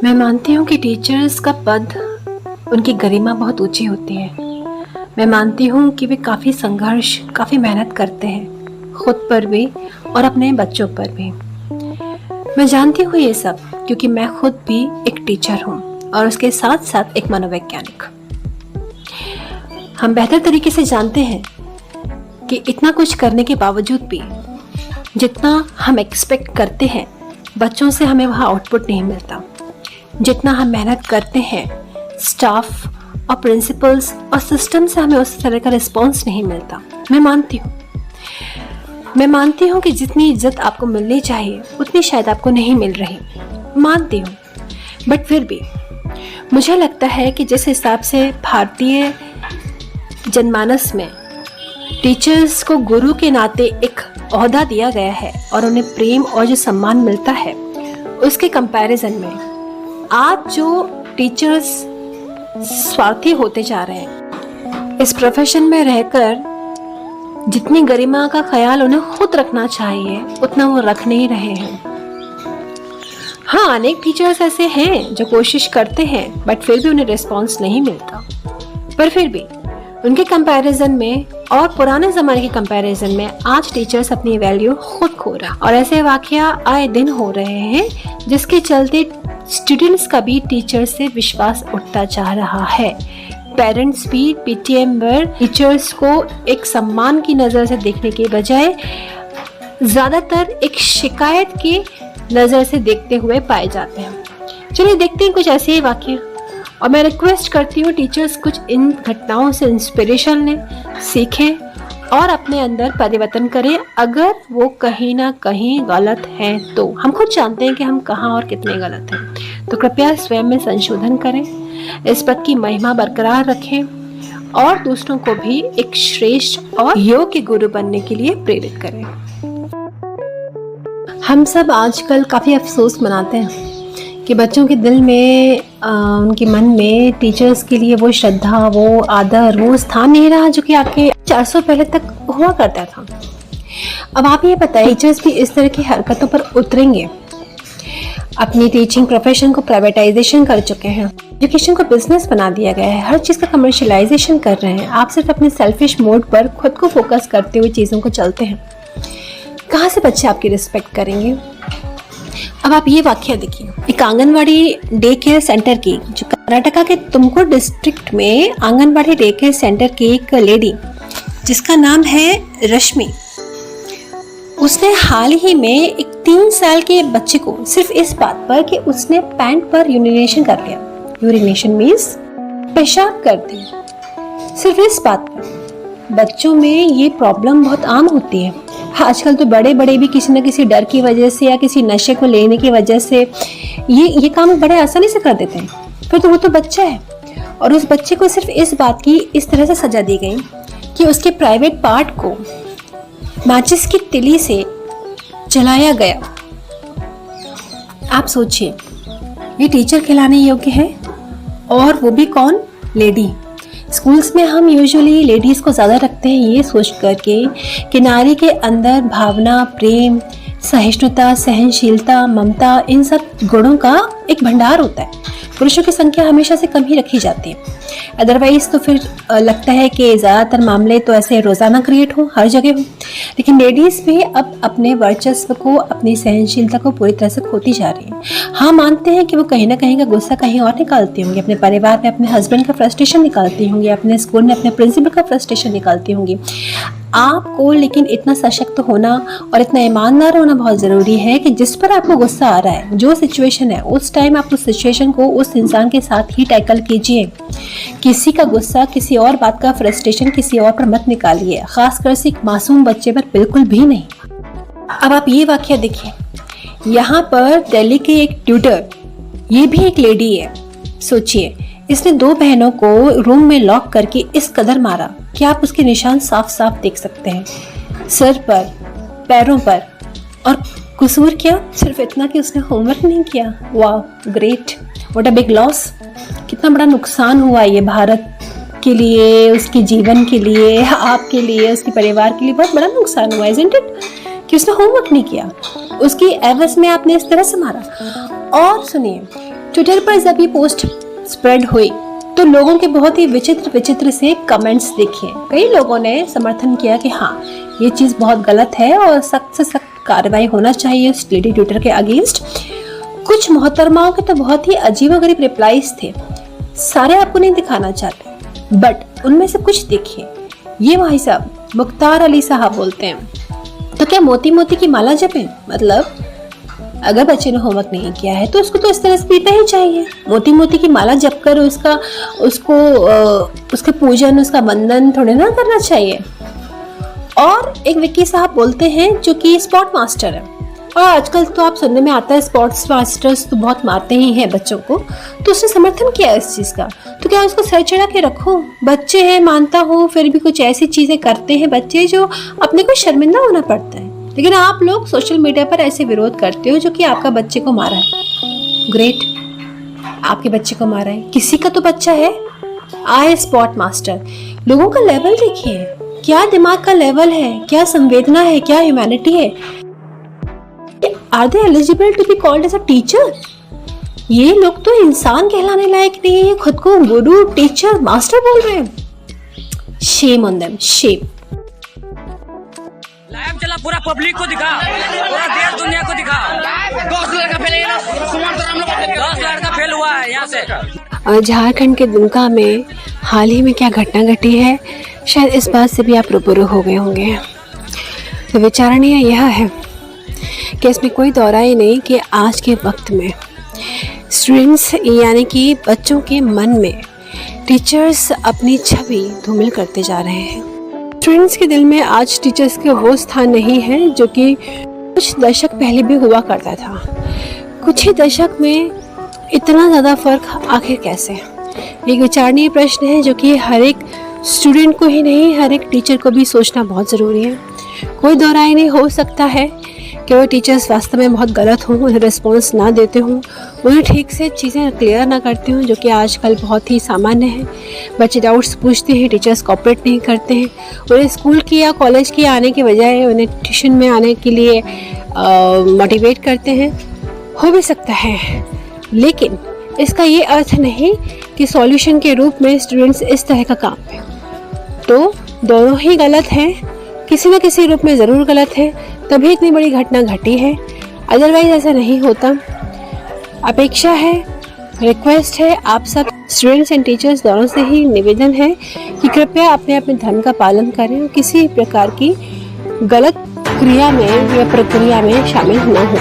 मैं मानती हूँ कि टीचर्स का पद, उनकी गरिमा बहुत ऊंची होती है। मैं मानती हूँ कि वे काफ़ी संघर्ष, काफ़ी मेहनत करते हैं, खुद पर भी और अपने बच्चों पर भी। मैं जानती हूँ ये सब क्योंकि मैं खुद भी एक टीचर हूँ और उसके साथ साथ एक मनोवैज्ञानिक। हम बेहतर तरीके से जानते हैं कि इतना कुछ करने के बावजूद भी जितना हम एक्सपेक्ट करते हैं बच्चों से हमें वहाँ आउटपुट नहीं मिलता। जितना हम मेहनत करते हैं स्टाफ और प्रिंसिपल्स और सिस्टम से हमें उस तरह का रिस्पॉन्स नहीं मिलता। मैं मानती हूँ कि जितनी इज्जत आपको मिलनी चाहिए उतनी शायद आपको नहीं मिल रही, मानती हूँ। बट फिर भी मुझे लगता है कि जिस हिसाब से भारतीय जनमानस में टीचर्स को गुरु के नाते एक ओहदा दिया गया है और उन्हें प्रेम और जो सम्मान मिलता है, उसके कंपैरिजन में आज जो टीचर्स स्वार्थी होते जा रहे हैं, इस प्रोफेशन में रहकर जितनी गरिमा का ख्याल उन्हें खुद रखना चाहिए उतना वो रख नहीं रहे हैं। हाँ, अनेक टीचर्स ऐसे हैं जो कोशिश करते हैं बट फिर भी उन्हें रिस्पॉन्स नहीं मिलता। पर फिर भी उनके कंपैरिजन में और पुराने ज़माने के कंपैरिजन में आज टीचर्स अपनी वैल्यू खुद खो रहा और ऐसे वाकया आए दिन हो रहे हैं जिसके चलते स्टूडेंट्स का भी टीचर्स से विश्वास उठता जा रहा है। पेरेंट्स भी पीटीएम पर टीचर्स को एक सम्मान की नज़र से देखने के बजाय ज़्यादातर एक शिकायत की नज़र से देखते हुए पाए जाते हैं। चलिए देखते हैं कुछ ऐसे ही वाकया और मैं रिक्वेस्ट करती हूँ टीचर्स कुछ इन घटनाओं से इंस्पिरेशन लें, सीखें और अपने अंदर परिवर्तन करें अगर वो कहीं ना कहीं गलत हैं तो। हम खुद जानते हैं कि हम कहाँ और कितने गलत हैं, तो कृपया स्वयं में संशोधन करें, इस पद की महिमा बरकरार रखें और दूसरों को भी एक श्रेष्ठ और योग्य गुरु बनने के लिए प्रेरित करें। हम सब आजकल काफ़ी अफसोस मनाते हैं कि बच्चों के दिल में उनके मन में टीचर्स के लिए वो श्रद्धा, वो आदर, वो स्थान नहीं रहा जो कि आपके 400 पहले तक हुआ करता था। अब आप ये बताइए, टीचर्स भी इस तरह की हरकतों पर उतरेंगे? अपनी टीचिंग प्रोफेशन को प्राइवेटाइजेशन कर चुके हैं, एजुकेशन को बिजनेस बना दिया गया है, हर चीज़ का कमर्शियलाइजेशन कर रहे हैं। आप सिर्फ अपने सेल्फिश मोड पर खुद को फोकस करते हुए चीज़ों को चलते हैं। कहाँ से बच्चे आपकी रिस्पेक्ट करेंगे? अब आप ये वाकया देखिए, एक आंगनवाड़ी डे केयर सेंटर की, जो कर्नाटका के तुमकुर डिस्ट्रिक्ट में आंगनवाड़ी डे केयर सेंटर की एक लेडी जिसका नाम है रश्मि, उसने हाल ही में एक 3 साल के बच्चे को सिर्फ इस बात पर कि उसने पैंट पर यूरिनेशन कर लिया, यूरिनेशन मीन्स पेशाब कर दी, सिर्फ इस बात पर। बच्चों में ये प्रॉब्लम बहुत आम होती है। आजकल तो बड़े बड़े भी किसी न किसी डर की वजह से या किसी नशे को लेने की वजह से ये काम बड़े आसानी से कर देते हैं। फिर तो वो तो बच्चा है और उस बच्चे को सिर्फ इस बात की इस तरह से सजा दी गई कि उसके प्राइवेट पार्ट को माचिस की तिली से जलाया गया। आप सोचिए, ये टीचर खिलाने योग्य है? और वो भी कौन? लेडी। स्कूल्स में हम यूजुअली लेडीज़ को ज़्यादा रखते हैं ये सोच करके कि नारी के अंदर भावना, प्रेम, सहिष्णुता, सहनशीलता, ममता, इन सब गुणों का एक भंडार होता है। पुरुषों की संख्या हमेशा से कम ही रखी जाती है। अदरवाइज तो फिर लगता है कि ज़्यादातर मामले तो ऐसे रोज़ाना क्रिएट हो, हर जगह हो। लेकिन लेडीज़ भी अब अपने वर्चस्व को, अपनी सहनशीलता को पूरी तरह से खोती जा रही है। हाँ, मानते हैं कि वो कहीं ना कहीं का गुस्सा कहीं और निकालती होंगी, अपने परिवार में अपने हस्बैंड का फ्रस्ट्रेशन निकालती होंगी, अपने स्कूल में अपने प्रिंसिपल का फ्रस्ट्रेशन निकालती होंगी। आपको लेकिन इतना सशक्त होना और इतना ईमानदार होना बहुत ज़रूरी है कि जिस पर आपको गुस्सा आ रहा है, जो सिचुएशन है, उस टाइम आप उस सिचुएशन को उस इंसान के साथ ही टैकल कीजिए। किसी का गुस्सा, किसी और बात का फ्रस्ट्रेशन किसी और पर मत निकालिए, खासकर से एक मासूम बच्चे पर बिल्कुल भी नहीं। अब आप ये वाकया देखिए, यहाँ पर दिल्ली के एक ट्यूटर, ये भी एक लेडी है। सोचिए, इसने 2 बहनों को रूम में लॉक करके इस कदर मारा कि आप उसके निशान साफ साफ देख सकते हैं, सर पर, पैरों पर। और कसूर क्या? सिर्फ इतना कि उसने होमवर्क नहीं किया। वाह, great, what a big loss. कितना बड़ा नुकसान हुआ ये भारत के लिए, उसके जीवन के लिए, आपके लिए, उसके परिवार के लिए बहुत बड़ा नुकसान हुआ, इज़न्ट इट? कि उसने होमवर्क नहीं किया, उसकी एवज में आपने इस तरह से मारा। और सुनिए, ट्विटर पर जब ये पोस्ट स्प्रेड हुई तो लोगों के बहुत ही विचित्र विचित्र से कमेंट्स देखे। कई लोगों ने समर्थन किया कि हाँ, ये चीज़ बहुत गलत है और सख्त से सख्त कार्रवाई होना चाहिए उस लेडी ट्विटर के अगेंस्ट। कुछ मोहतरमाओं के तो बहुत ही अजीबोगरीब रिप्लाईज थे, सारे आपको नहीं दिखाना चाहते, बट उनमें से कुछ देखिए। ये भाई साहब मुख्तार अली साहब बोलते हैं, तो क्या मोती मोती की माला जपें? मतलब अगर बच्चे ने होमवर्क नहीं किया है तो उसको तो इस तरह से पीना ही चाहिए। मोती मोती की माला जप कर उसके पूजन, उसका वंदन थोड़े ना करना चाहिए। और एक विक्की साहब बोलते हैं जो कि स्पोर्ट मास्टर है, और आजकल तो आप सुनने में आता है स्पोर्ट्स मास्टर्स तो बहुत मारते ही हैं बच्चों को, तो उसने समर्थन किया इस चीज़ का। तो क्या उसको सर चढ़ा के रखो? बच्चे हैं, मानता हूँ, फिर भी कुछ ऐसी चीज़ें करते हैं बच्चे जो अपने को शर्मिंदा होना पड़ता है। लेकिन आप लोग सोशल मीडिया पर ऐसे विरोध करते हो जो कि आपका बच्चे को मारा है। ग्रेट, आपके बच्चे को मारा है, किसी का तो बच्चा है। आए स्पोर्ट मास्टर, लोगों का लेवल देखिए, क्या दिमाग का लेवल है, क्या संवेदना है, क्या ह्यूमैनिटी है। Are they eligible to be called as a teacher? ये लोग तो इंसान कहलाने लायक नहीं है, खुद को गुरु, टीचर, मास्टर बोल रहे हैं। Shame on them, shame. Live चला, पूरा पब्लिक को दिखा, पूरा देश दुनिया को दिखा। 10 लड़का फेल हुआ है यहाँ से। झारखंड के दुमका में हाल ही में क्या घटना घटी है, शायद इस बात से भी आप रूबरू हो गए होंगे। तो विचारणीय यह है कि इसमें कोई दौराई नहीं कि आज के वक्त में स्टूडेंट्स यानी कि बच्चों के मन में टीचर्स अपनी छवि धूमिल करते जा रहे हैं। स्टूडेंट्स के दिल में आज टीचर्स का वो स्थान नहीं है जो कि कुछ दशक पहले भी हुआ करता था। कुछ ही दशक में इतना ज़्यादा फर्क आखिर कैसे? एक विचारणीय प्रश्न है जो कि हर एक स्टूडेंट को ही नहीं, हर एक टीचर को भी सोचना बहुत ज़रूरी है। कोई दौराई नहीं हो सकता है कि वो टीचर्स वास्तव में बहुत गलत हों, उन्हें रिस्पॉन्स ना देते हों, उन्हें ठीक से चीज़ें क्लियर ना करते हों, जो कि आजकल बहुत ही सामान्य है। बच्चे डाउट्स पूछते हैं, टीचर्स कोऑपरेट नहीं करते हैं, उन्हें स्कूल की या कॉलेज की आने के बजाय उन्हें ट्यूशन में आने के लिए मोटिवेट करते हैं। हो भी सकता है, लेकिन इसका ये अर्थ नहीं कि सॉल्यूशन के रूप में स्टूडेंट्स इस तरह का काम है। तो दोनों ही गलत हैं, किसी न किसी रूप में ज़रूर गलत है, तभी इतनी बड़ी घटना घटी है, अदरवाइज ऐसा नहीं होता। अपेक्षा है, रिक्वेस्ट है, आप सब स्टूडेंट्स एंड टीचर्स दोनों से ही निवेदन है कि कृपया अपने अपने धर्म का पालन करें और किसी प्रकार की गलत क्रिया में या प्रक्रिया में शामिल न हो।